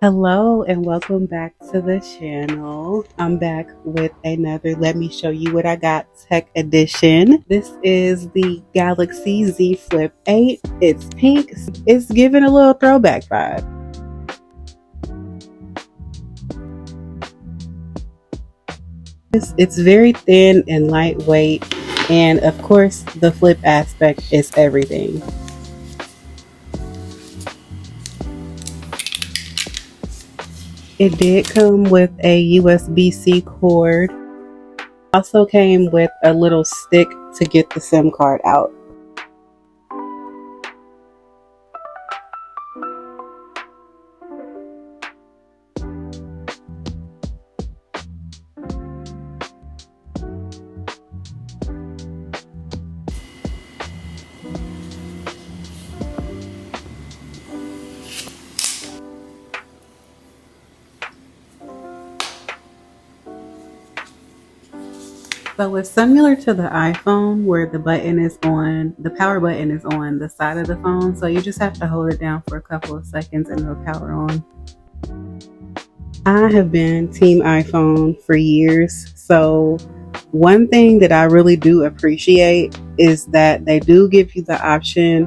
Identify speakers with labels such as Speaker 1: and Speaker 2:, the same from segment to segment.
Speaker 1: Hello and welcome back to the channel. I'm back with another Let Me Show You What I Got Tech Edition. This is the Galaxy Z Flip 8. It's pink. It's giving a little throwback vibe. It's very thin and lightweight, and of course the flip aspect is everything. It did come with a USB-C cord. Also came with a little stick to get the SIM card out. So it's similar to the iPhone where the power button is on the side of the phone. So you just have to hold it down for a couple of seconds and it'll power on. I have been team iPhone for years. So one thing that I really do appreciate is that they do give you the option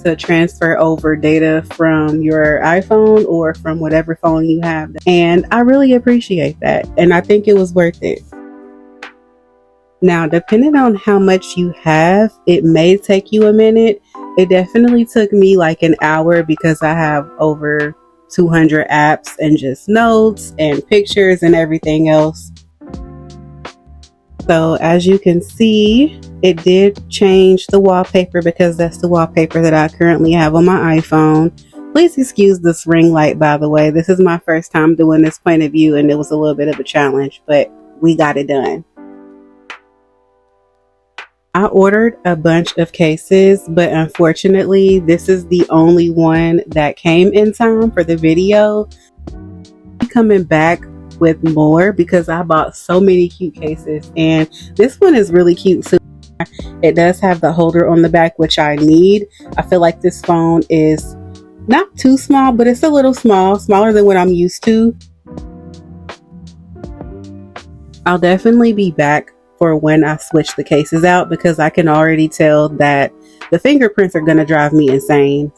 Speaker 1: to transfer over data from your iPhone or from whatever phone you have. And I really appreciate that. And I think it was worth it. Now, depending on how much you have, it may take you a minute. It definitely took me like an hour because I have over 200 apps and just notes and pictures and everything else. So as you can see, it did change the wallpaper because that's the wallpaper that I currently have on my iPhone. Please excuse this ring light, by the way. This is my first time doing this point of view and it was a little bit of a challenge, but we got it done. I ordered a bunch of cases, but unfortunately, this is the only one that came in time for the video. I'm coming back with more because I bought so many cute cases, and this one is really cute too. It does have the holder on the back, which I need. I feel like this phone is not too small, but it's a little smaller than what I'm used to. I'll definitely be back for when I switch the cases out because I can already tell that the fingerprints are going to drive me insane.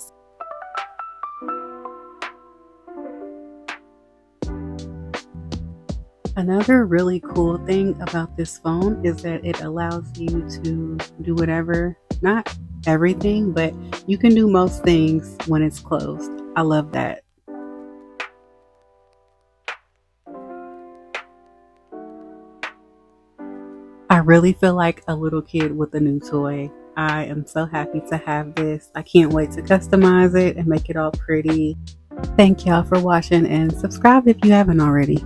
Speaker 1: Another really cool thing about this phone is that it allows you to do whatever, not everything, but you can do most things when it's closed. I love that. I really feel like a little kid with a new toy. I am so happy to have this. I can't wait to customize it and make it all pretty. Thank y'all for watching and subscribe if you haven't already.